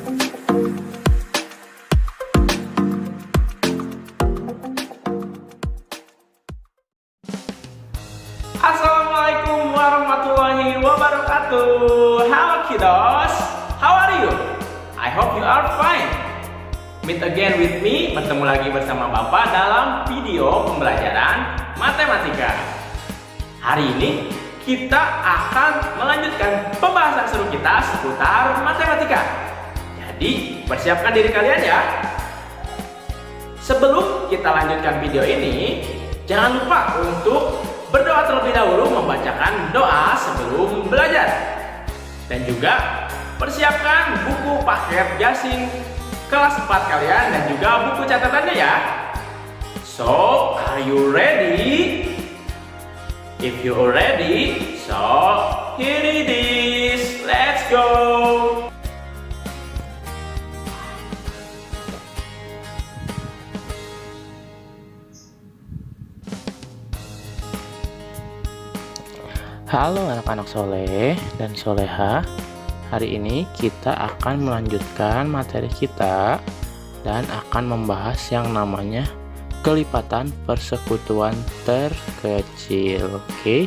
Assalamualaikum warahmatullahi wabarakatuh. Hello kiddos, how are you? I hope you are fine. Meet again with me, bertemu lagi bersama Bapak dalam video pembelajaran matematika. Hari ini kita akan melanjutkan pembahasan seru kita seputar matematika. Jadi persiapkan diri kalian ya. Sebelum kita lanjutkan video ini, jangan lupa untuk berdoa terlebih dahulu, membacakan doa sebelum belajar. Dan juga persiapkan buku paket Yasin kelas 4 kalian dan juga buku catatannya ya. So, are you ready? If you are ready, so here it is. Let's go. Halo anak-anak soleh dan soleha. Hari ini kita akan melanjutkan materi kita dan akan membahas yang namanya kelipatan persekutuan terkecil. Oke.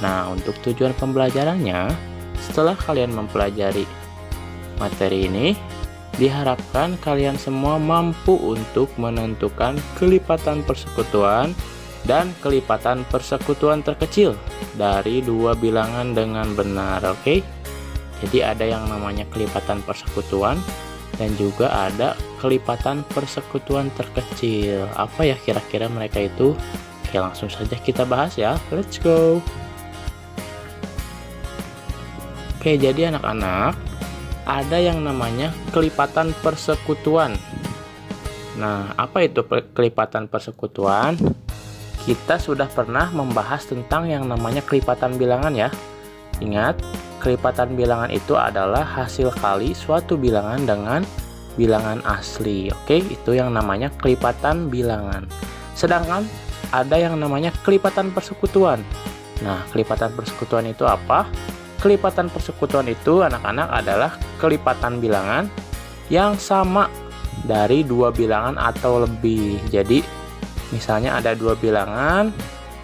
Nah, untuk tujuan pembelajarannya, setelah kalian mempelajari materi ini, diharapkan kalian semua mampu untuk menentukan kelipatan persekutuan dan kelipatan persekutuan terkecil dari dua bilangan dengan benar. Oke. Jadi ada yang namanya kelipatan persekutuan dan juga ada kelipatan persekutuan terkecil. Apa ya kira-kira mereka itu? Oke, langsung saja kita bahas ya. Let's go. Oke, jadi anak-anak, ada yang namanya kelipatan persekutuan. Nah, apa itu kelipatan persekutuan? Kita sudah pernah membahas tentang yang namanya kelipatan bilangan ya. Ingat, kelipatan bilangan itu adalah hasil kali suatu bilangan dengan bilangan asli. Oke, itu yang namanya kelipatan bilangan. Sedangkan ada yang namanya kelipatan persekutuan. Nah, kelipatan persekutuan itu apa? Kelipatan persekutuan itu anak-anak adalah kelipatan bilangan yang sama dari dua bilangan atau lebih. Jadi misalnya ada dua bilangan,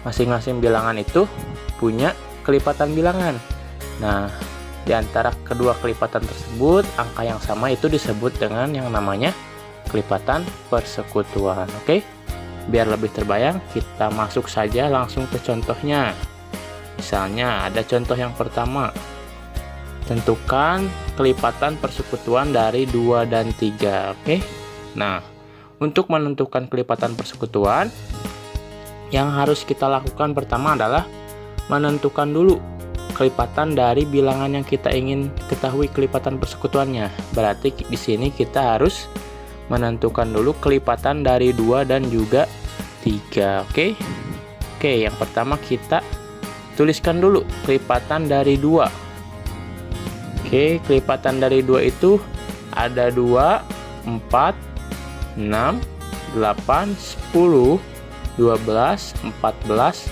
masing-masing bilangan itu punya kelipatan bilangan. Nah, di antara kedua kelipatan tersebut, angka yang sama itu disebut dengan yang namanya kelipatan persekutuan. Oke? Biar lebih terbayang, kita masuk saja langsung ke contohnya. Misalnya, ada contoh yang pertama. Tentukan kelipatan persekutuan dari 2 dan 3. Oke? Nah, untuk menentukan kelipatan persekutuan, yang harus kita lakukan pertama adalah menentukan dulu kelipatan dari bilangan yang kita ingin ketahui kelipatan persekutuannya. Berarti di sini kita harus menentukan dulu kelipatan dari 2 dan juga 3. Oke? Oke, yang pertama kita tuliskan dulu kelipatan dari 2. Oke, kelipatan dari 2 itu ada 2, 4, 6, 8, 10, 12, 14,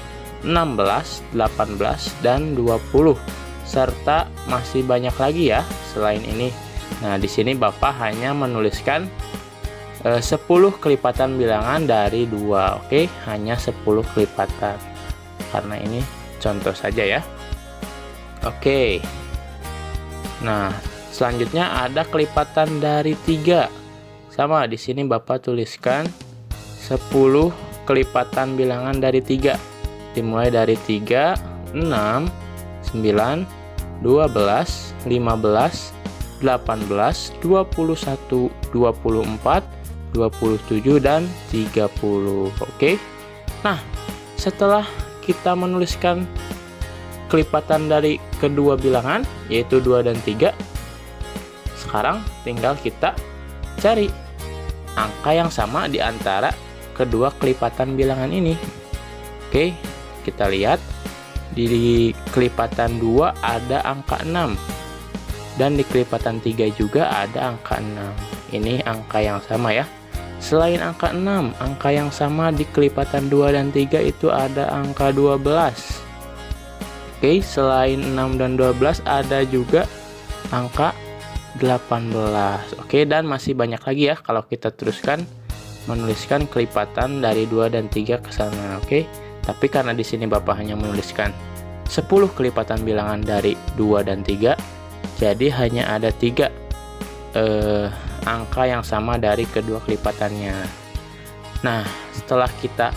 16, 18, dan 20. Serta masih banyak lagi ya selain ini. Nah, di sini Bapak hanya menuliskan 10 kelipatan bilangan dari 2. Oke, hanya 10 kelipatan. Karena ini contoh saja ya. Oke. Nah, selanjutnya ada kelipatan dari 3. Sama, di sini Bapak tuliskan 10 kelipatan bilangan dari 3. Dimulai dari 3, 6, 9, 12, 15, 18, 21, 24, 27, dan 30. Oke. Nah, setelah kita menuliskan kelipatan dari kedua bilangan, yaitu 2 dan 3, sekarang tinggal kita cari angka yang sama di antara kedua kelipatan bilangan ini. Oke, kita lihat di kelipatan 2 ada angka 6 dan di kelipatan 3 juga ada angka 6. Ini angka yang sama ya. Selain angka 6, angka yang sama di kelipatan 2 dan 3 itu ada angka 12. Oke, selain 6 dan 12 ada juga angka 18. Oke, dan masih banyak lagi ya kalau kita teruskan menuliskan kelipatan dari 2 dan 3 ke sana. Oke. Tapi karena di sini Bapak hanya menuliskan 10 kelipatan bilangan dari 2 dan 3, jadi hanya ada 3 angka yang sama dari kedua kelipatannya. Nah, setelah kita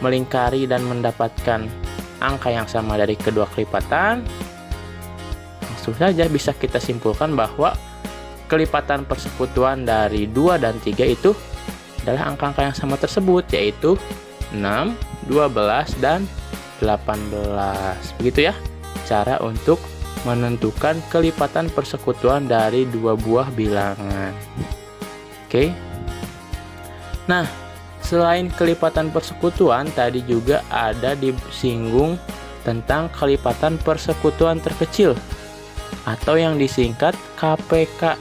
melingkari dan mendapatkan angka yang sama dari kedua kelipatan, langsung saja bisa kita simpulkan bahwa kelipatan persekutuan dari 2 dan 3 itu adalah angka-angka yang sama tersebut, yaitu 6, 12, dan 18. Begitu ya cara untuk menentukan kelipatan persekutuan dari dua buah bilangan. Oke. Nah, selain kelipatan persekutuan, tadi juga ada disinggung tentang kelipatan persekutuan terkecil atau yang disingkat KPK.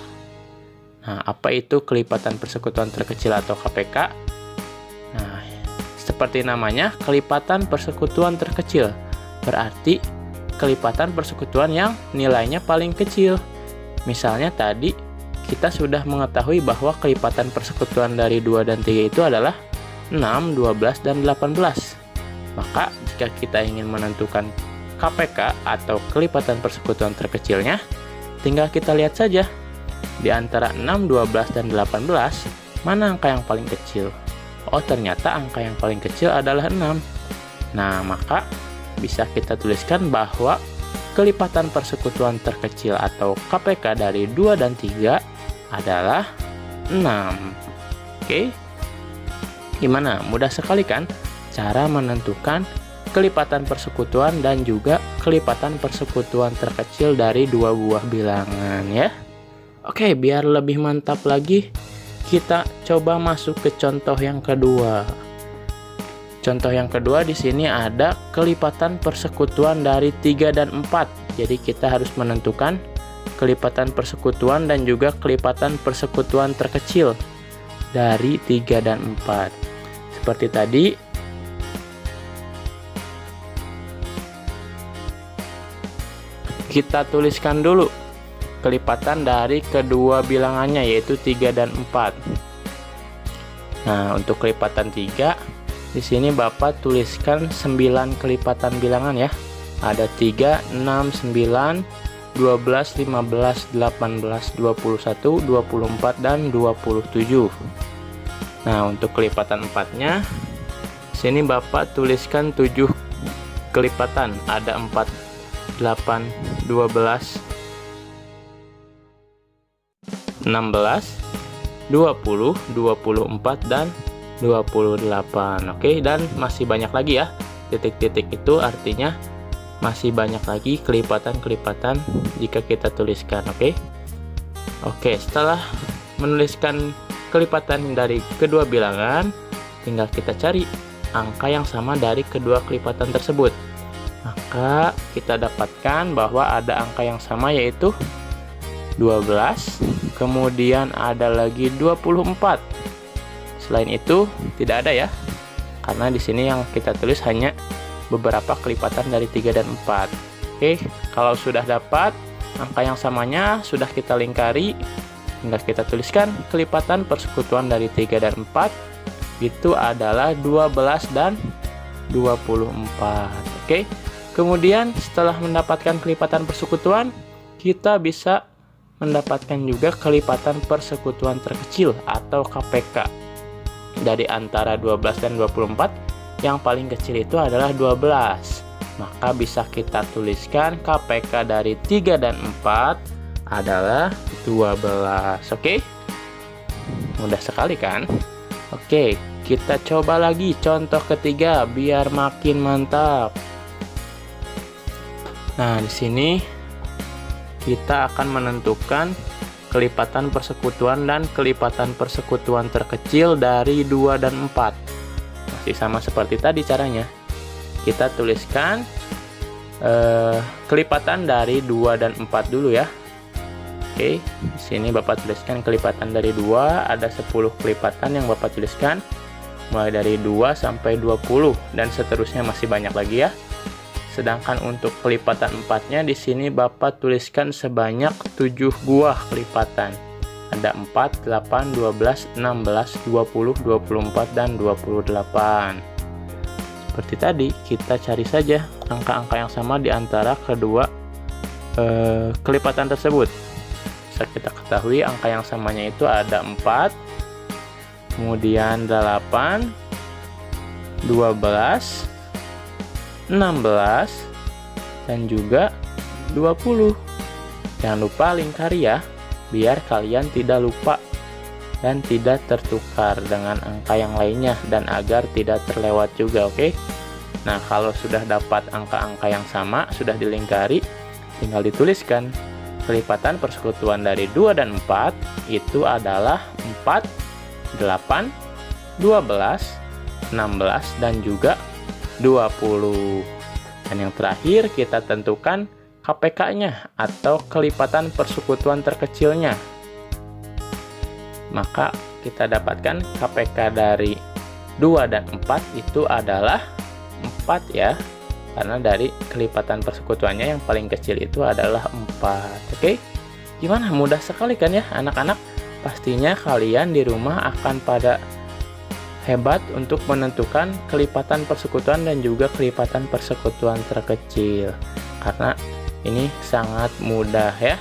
Nah, apa itu kelipatan persekutuan terkecil atau KPK? Nah, seperti namanya, kelipatan persekutuan terkecil berarti kelipatan persekutuan yang nilainya paling kecil. Misalnya tadi kita sudah mengetahui bahwa kelipatan persekutuan dari 2 dan 3 itu adalah 6, 12, dan 18. Maka jika kita ingin menentukan KPK atau kelipatan persekutuan terkecilnya, tinggal kita lihat saja di antara 6, 12, dan 18 mana angka yang paling kecil. Oh, ternyata angka yang paling kecil adalah 6. Nah, maka bisa kita tuliskan bahwa kelipatan persekutuan terkecil atau KPK dari 2 dan 3 adalah 6. Oke. Gimana? Mudah sekali kan cara menentukan kelipatan persekutuan dan juga kelipatan persekutuan terkecil dari dua buah bilangan ya. Oke, biar lebih mantap lagi, kita coba masuk ke contoh yang kedua. Contoh yang kedua di sini ada kelipatan persekutuan dari 3 dan 4. Jadi kita harus menentukan kelipatan persekutuan dan juga kelipatan persekutuan terkecil dari 3 dan 4. Seperti tadi, kita tuliskan dulu kelipatan dari kedua bilangannya, yaitu 3 dan 4. Nah, untuk kelipatan 3, di sini Bapak tuliskan 9 kelipatan bilangan ya. Ada 3, 6, 9, 12, 15, 18, 21, 24, dan 27. Nah, untuk kelipatan 4-nya, sini Bapak tuliskan 7 kelipatan. Ada 4, 8, 12, 16, 20, 24, dan 28. Oke, dan masih banyak lagi ya. Titik-titik itu artinya masih banyak lagi kelipatan-kelipatan jika kita tuliskan. Oke, setelah menuliskan kelipatan dari kedua bilangan, tinggal kita cari angka yang sama dari kedua kelipatan tersebut. Maka kita dapatkan bahwa ada angka yang sama, yaitu 12, kemudian ada lagi 24. Selain itu tidak ada ya, karena di sini yang kita tulis hanya beberapa kelipatan dari 3 dan 4. Oke, kalau sudah dapat angka yang samanya, sudah kita lingkari, tinggal kita tuliskan kelipatan persekutuan dari 3 dan 4 itu adalah 12 dan 24. Oke, kemudian setelah mendapatkan kelipatan persekutuan, kita bisa mendapatkan juga kelipatan persekutuan terkecil atau KPK. Dari antara 12 dan 24, yang paling kecil itu adalah 12. Maka bisa kita tuliskan KPK dari 3 dan 4 adalah 12. Oke? Mudah sekali kan? Oke, kita coba lagi contoh ketiga biar makin mantap. Nah, di sini kita akan menentukan kelipatan persekutuan dan kelipatan persekutuan terkecil dari 2 dan 4. Masih sama seperti tadi caranya. Kita tuliskan kelipatan dari 2 dan 4 dulu ya. Oke, di sini Bapak tuliskan kelipatan dari 2, ada 10 kelipatan yang Bapak tuliskan. Mulai dari 2 sampai 20 dan seterusnya masih banyak lagi ya. Sedangkan untuk kelipatan 4-nya di sini Bapak tuliskan sebanyak 7 buah kelipatan. Ada 4, 8, 12, 16, 20, 24, dan 28. Seperti tadi, kita cari saja angka-angka yang sama di antara kedua kelipatan tersebut. Bisa kita ketahui angka yang samanya itu ada 4, kemudian 8, 12, 16, dan juga 20. Jangan lupa lingkari ya, biar kalian tidak lupa dan tidak tertukar dengan angka yang lainnya dan agar tidak terlewat juga, oke? Nah, kalau sudah dapat angka-angka yang sama, sudah dilingkari, tinggal dituliskan. Kelipatan persekutuan dari 2 dan 4 itu adalah 4, 8, 12, 16, dan juga 20. Dan yang terakhir kita tentukan KPK-nya atau kelipatan persekutuan terkecilnya. Maka kita dapatkan KPK dari 2 dan 4 itu adalah 4 ya. Karena dari kelipatan persekutuannya yang paling kecil itu adalah 4. Oke? Gimana? Mudah sekali kan ya anak-anak? Pastinya kalian di rumah akan pada hebat untuk menentukan kelipatan persekutuan dan juga kelipatan persekutuan terkecil. Karena ini sangat mudah ya.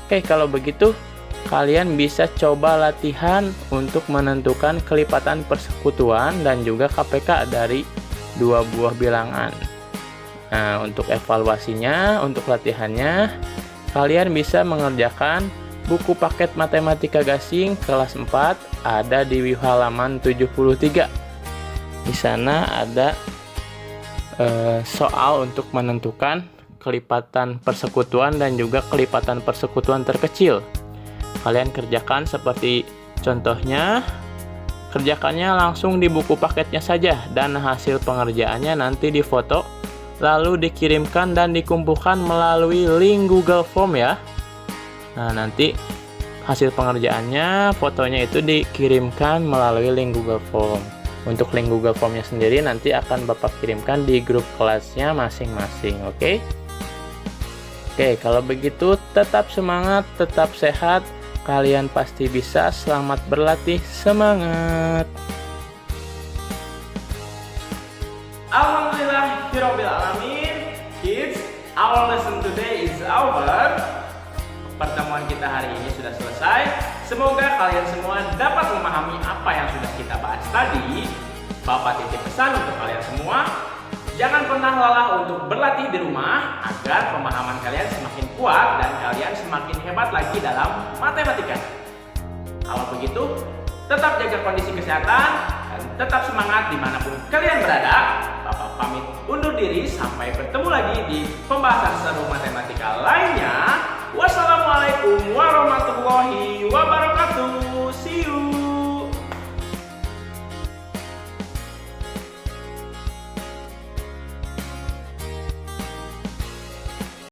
Oke, kalau begitu kalian bisa coba latihan untuk menentukan kelipatan persekutuan dan juga KPK dari 2 buah bilangan. Nah, untuk evaluasinya, untuk latihannya, kalian bisa mengerjakan buku paket matematika gasing kelas 4 ada di halaman 73. Di sana ada soal untuk menentukan kelipatan persekutuan dan juga kelipatan persekutuan terkecil. Kalian kerjakan seperti contohnya, kerjakannya langsung di buku paketnya saja dan hasil pengerjaannya nanti difoto lalu dikirimkan dan dikumpulkan melalui link Google Form ya. Nah, nanti hasil pengerjaannya, fotonya itu dikirimkan melalui link Google Form. Untuk link Google Formnya sendiri nanti akan Bapak kirimkan di grup kelasnya masing-masing, oke? Oke, kalau begitu tetap semangat, tetap sehat. Kalian pasti bisa. Selamat berlatih, semangat. Alhamdulillahirabbil alamin. Kids, our lesson today is over. Pertemuan kita hari ini sudah selesai. Semoga kalian semua dapat memahami apa yang sudah kita bahas tadi. Bapak titip pesan untuk kalian semua, jangan pernah lelah untuk berlatih di rumah agar pemahaman kalian semakin kuat dan kalian semakin hebat lagi dalam matematika. Kalau begitu, tetap jaga kondisi kesehatan dan tetap semangat dimanapun kalian berada. Bapak pamit undur diri sampai bertemu lagi di pembahasan seru matematika lainnya.